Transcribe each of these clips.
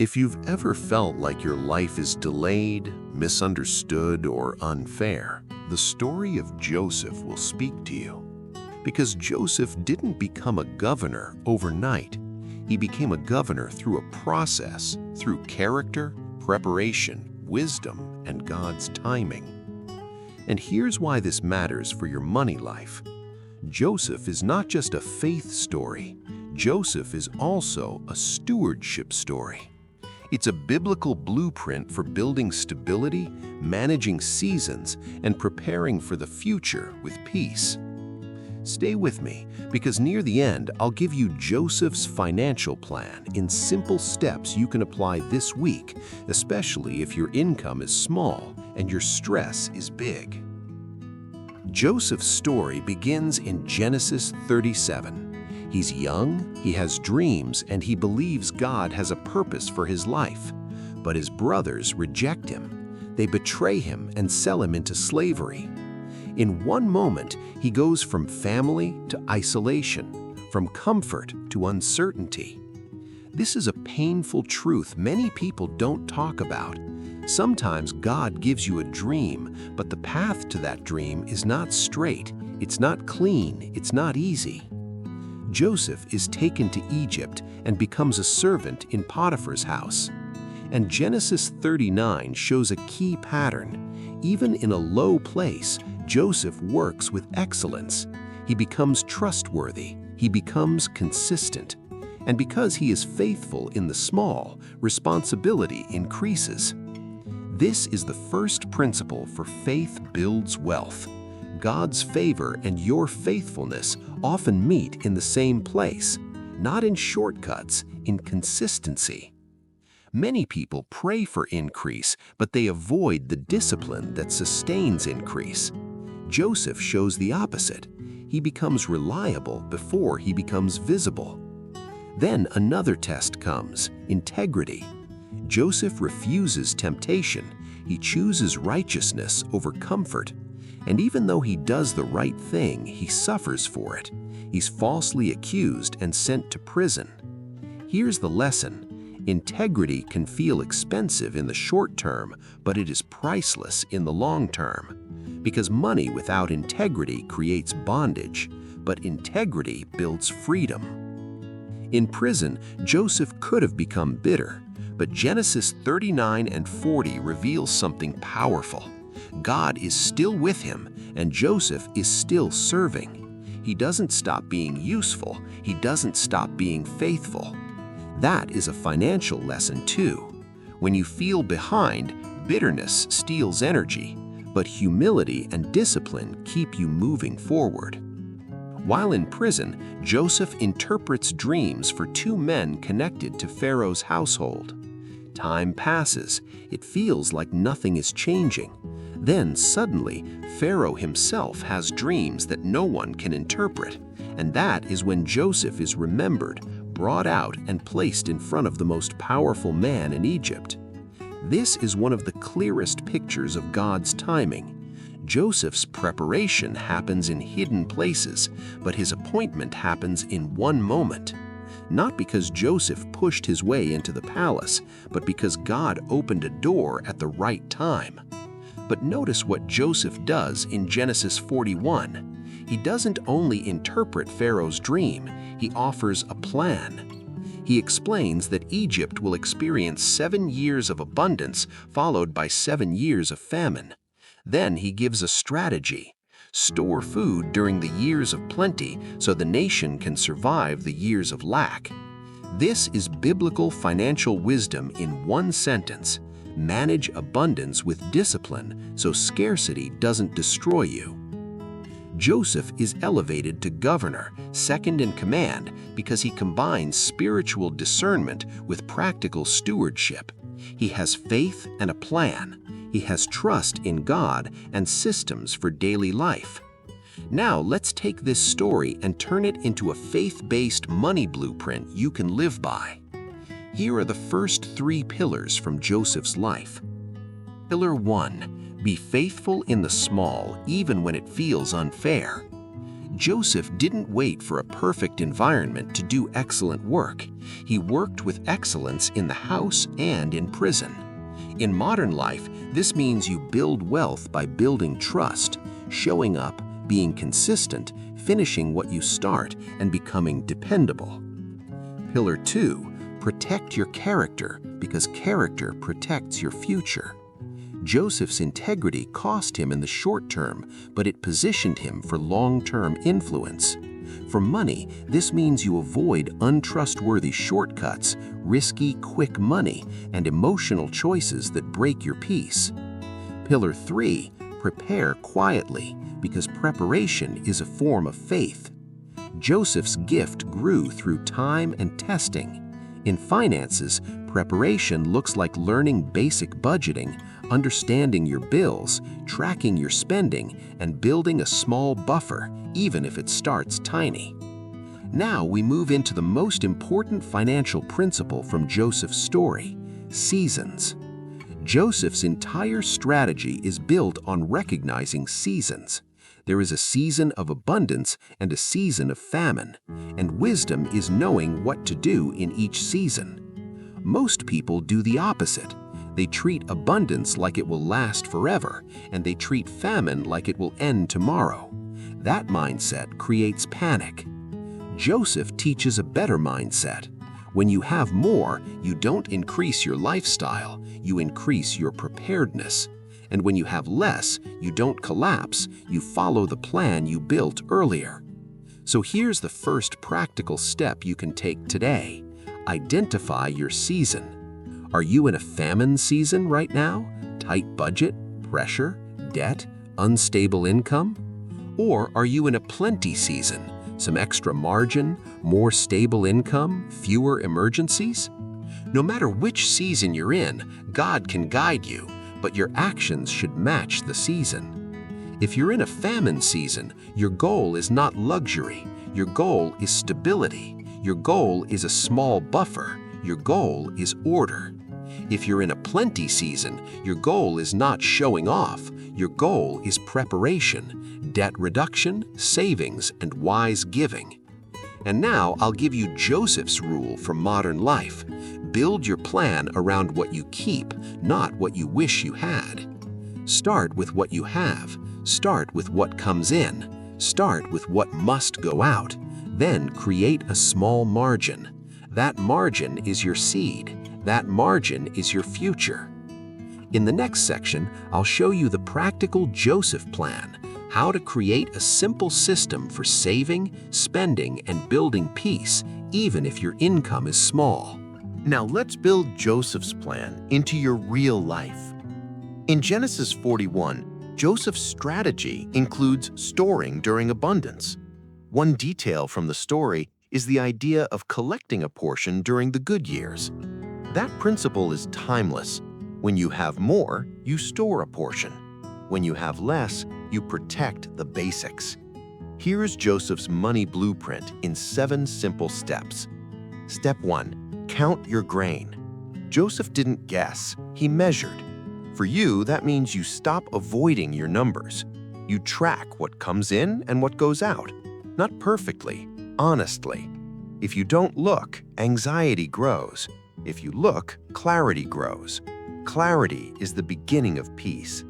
If you've ever felt like your life is delayed, misunderstood, or unfair, the story of Joseph will speak to you. Because Joseph didn't become a governor overnight. He became a governor through a process, through character, preparation, wisdom, and God's timing. And here's why this matters for your money life. Joseph is not just a faith story. Joseph is also a stewardship story. It's a biblical blueprint for building stability, managing seasons, and preparing for the future with peace. Stay with me, because near the end, I'll give you Joseph's financial plan in simple steps you can apply this week, especially if your income is small and your stress is big. Joseph's story begins in Genesis 37. He's young, he has dreams, and he believes God has a purpose for his life. But his brothers reject him. They betray him and sell him into slavery. In one moment, he goes from family to isolation, from comfort to uncertainty. This is a painful truth many people don't talk about. Sometimes God gives you a dream, but the path to that dream is not straight, it's not clean, it's not easy. Joseph is taken to Egypt and becomes a servant in Potiphar's house. And Genesis 39 shows a key pattern. Even in a low place, Joseph works with excellence. He becomes trustworthy. He becomes consistent. And because he is faithful in the small, responsibility increases. This is the first principle for faith builds wealth. God's favor and your faithfulness often meet in the same place, not in shortcuts, in consistency. Many people pray for increase, but they avoid the discipline that sustains increase. Joseph shows the opposite. He becomes reliable before he becomes visible. Then another test comes, integrity. Joseph refuses temptation. He chooses righteousness over comfort. And even though he does the right thing, he suffers for it. He's falsely accused and sent to prison. Here's the lesson. Integrity can feel expensive in the short term, but it is priceless in the long term. Because money without integrity creates bondage, but integrity builds freedom. In prison, Joseph could have become bitter, but Genesis 39 and 40 reveals something powerful. God is still with him, and Joseph is still serving. He doesn't stop being useful. He doesn't stop being faithful. That is a financial lesson too. When you feel behind, bitterness steals energy, but humility and discipline keep you moving forward. While in prison, Joseph interprets dreams for two men connected to Pharaoh's household. Time passes. It feels like nothing is changing. Then suddenly, Pharaoh himself has dreams that no one can interpret, and that is when Joseph is remembered, brought out, and placed in front of the most powerful man in Egypt. This is one of the clearest pictures of God's timing. Joseph's preparation happens in hidden places, but his appointment happens in one moment. Not because Joseph pushed his way into the palace, but because God opened a door at the right time. But notice what Joseph does in Genesis 41. He doesn't only interpret Pharaoh's dream, he offers a plan. He explains that Egypt will experience 7 years of abundance followed by 7 years of famine. Then he gives a strategy. Store food during the years of plenty so the nation can survive the years of lack. This is biblical financial wisdom in one sentence. Manage abundance with discipline so scarcity doesn't destroy you. Joseph is elevated to governor, second in command, because he combines spiritual discernment with practical stewardship. He has faith and a plan. He has trust in God and systems for daily life. Now let's take this story and turn it into a faith-based money blueprint you can live by. Here are the first 3 pillars from Joseph's life. Pillar 1. Be faithful in the small, even when it feels unfair. Joseph didn't wait for a perfect environment to do excellent work. He worked with excellence in the house and in prison. In modern life, this means you build wealth by building trust, showing up, being consistent, finishing what you start, and becoming dependable. Pillar 2, protect your character, because character protects your future. Joseph's integrity cost him in the short term, but it positioned him for long-term influence. For money, this means you avoid untrustworthy shortcuts, risky, quick money, and emotional choices that break your peace. Pillar 3, prepare quietly, because preparation is a form of faith. Joseph's gift grew through time and testing. In finances, preparation looks like learning basic budgeting, understanding your bills, tracking your spending, and building a small buffer, even if it starts tiny. Now we move into the most important financial principle from Joseph's story: seasons. Joseph's entire strategy is built on recognizing seasons. There is a season of abundance and a season of famine, and wisdom is knowing what to do in each season. Most people do the opposite. They treat abundance like it will last forever, and they treat famine like it will end tomorrow. That mindset creates panic. Joseph teaches a better mindset. When you have more, you don't increase your lifestyle, you increase your preparedness. And when you have less, you don't collapse, you follow the plan you built earlier. So here's the first practical step you can take today. Identify your season. Are you in a famine season right now? Tight budget, pressure, debt, unstable income? Or are you in a plenty season? Some extra margin, more stable income, fewer emergencies? No matter which season you're in, God can guide you, but your actions should match the season. If you're in a famine season, your goal is not luxury. Your goal is stability. Your goal is a small buffer. Your goal is order. If you're in a plenty season, your goal is not showing off. Your goal is preparation, debt reduction, savings, and wise giving. And now I'll give you Joseph's rule for modern life. Build your plan around what you keep, not what you wish you had. Start with what you have. Start with what comes in. Start with what must go out. Then create a small margin. That margin is your seed. That margin is your future. In the next section, I'll show you the practical Joseph plan, how to create a simple system for saving, spending, and building peace, even if your income is small. Now let's build Joseph's plan into your real life. In Genesis 41, Joseph's strategy includes storing during abundance. One detail from the story is the idea of collecting a portion during the good years. That principle is timeless. When you have more, you store a portion. When you have less, you protect the basics. Here's Joseph's money blueprint in 7 simple steps. Step 1. Count your grain. Joseph didn't guess, he measured. For you, that means you stop avoiding your numbers. You track what comes in and what goes out. Not perfectly, honestly. If you don't look, anxiety grows. If you look, clarity grows. Clarity is the beginning of peace.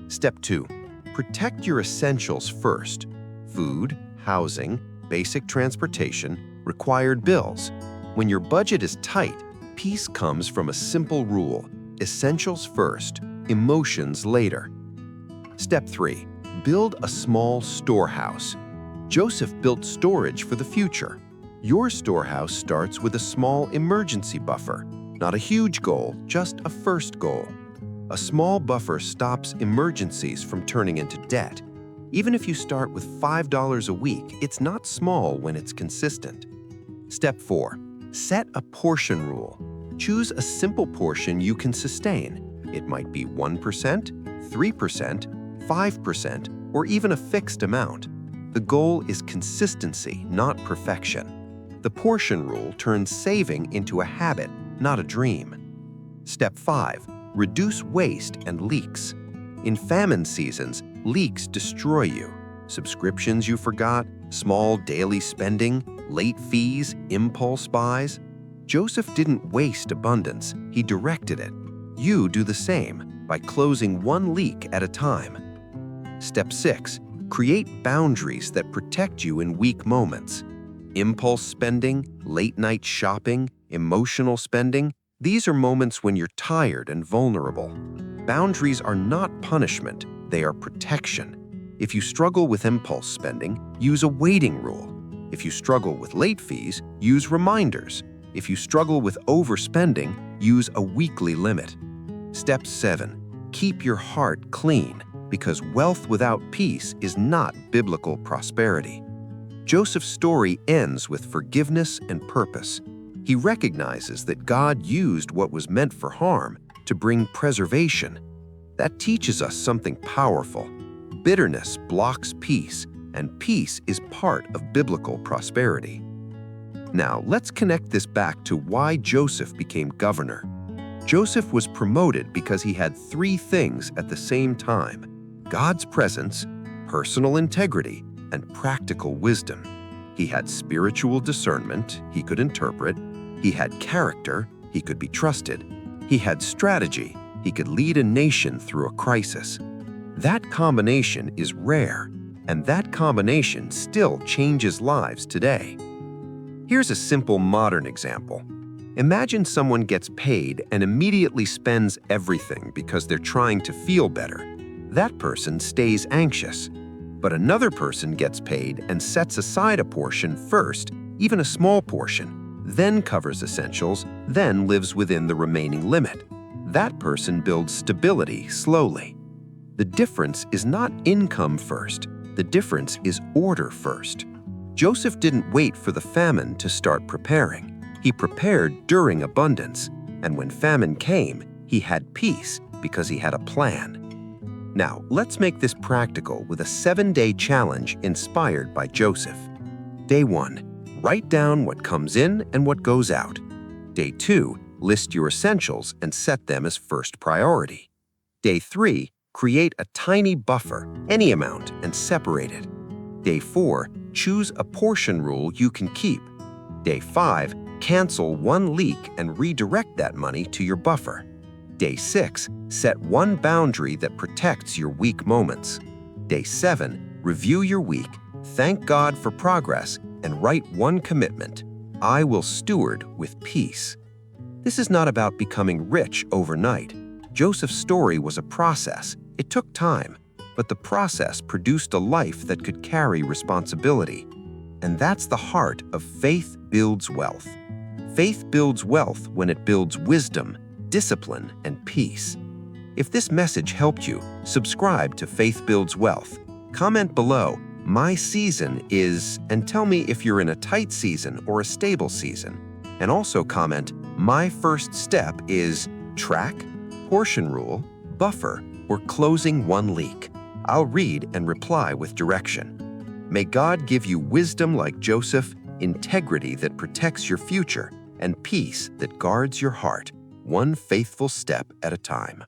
Step 2. Protect your essentials first. Food, housing, basic transportation, required bills. When your budget is tight, peace comes from a simple rule: essentials first, emotions later. Step 3. Build a small storehouse. Joseph built storage for the future. Your storehouse starts with a small emergency buffer. Not a huge goal, just a first goal. A small buffer stops emergencies from turning into debt. Even if you start with $5 a week, it's not small when it's consistent. Step 4. Set a portion rule. Choose a simple portion you can sustain. It might be 1%, 3%, 5%, or even a fixed amount. The goal is consistency, not perfection. The portion rule turns saving into a habit, not a dream. Step 5. Reduce waste and leaks. In famine seasons, leaks destroy you. Subscriptions you forgot, Small daily spending, late fees, impulse buys. Joseph didn't waste abundance, he directed it. You do the same by closing one leak at a time. Step 6. Create boundaries that protect you in weak moments. Impulse spending, late-night shopping, emotional spending, these are moments when you're tired and vulnerable. Boundaries are not punishment, they are protection. If you struggle with impulse spending, use a waiting rule. If you struggle with late fees, use reminders. If you struggle with overspending, use a weekly limit. Step 7. Keep your heart clean, because wealth without peace is not biblical prosperity. Joseph's story ends with forgiveness and purpose. He recognizes that God used what was meant for harm to bring preservation. That teaches us something powerful. Bitterness blocks peace, and peace is part of biblical prosperity. Now, let's connect this back to why Joseph became governor. Joseph was promoted because he had 3 things at the same time: God's presence, personal integrity, and practical wisdom. He had spiritual discernment, he could interpret. He had character, he could be trusted. He had strategy, he could lead a nation through a crisis. That combination is rare, and that combination still changes lives today. Here's a simple modern example. Imagine someone gets paid and immediately spends everything because they're trying to feel better. That person stays anxious. But another person gets paid and sets aside a portion first, even a small portion, then covers essentials, then lives within the remaining limit. That person builds stability slowly. The difference is not income first. The difference is order first. Joseph didn't wait for the famine to start preparing. He prepared during abundance, and when famine came, he had peace because he had a plan. Now, let's make this practical with a 7-day challenge inspired by Joseph. Day 1, write down what comes in and what goes out. Day 2, list your essentials and set them as first priority. Day 3, create a tiny buffer, any amount, and separate it. Day 4, choose a portion rule you can keep. Day 5, cancel one leak and redirect that money to your buffer. Day 6, set one boundary that protects your weak moments. Day 7, review your week, thank God for progress, and write one commitment: I will steward with peace. This is not about becoming rich overnight. Joseph's story was a process. It took time, but the process produced a life that could carry responsibility. And that's the heart of Faith Builds Wealth. Faith builds wealth when it builds wisdom, discipline, and peace. If this message helped you, subscribe to Faith Builds Wealth. Comment below, "My season is," and tell me if you're in a tight season or a stable season. And also comment, "My first step is track, portion rule, buffer, or closing one leak." I'll read and reply with direction. May God give you wisdom like Joseph, integrity that protects your future, and peace that guards your heart, one faithful step at a time.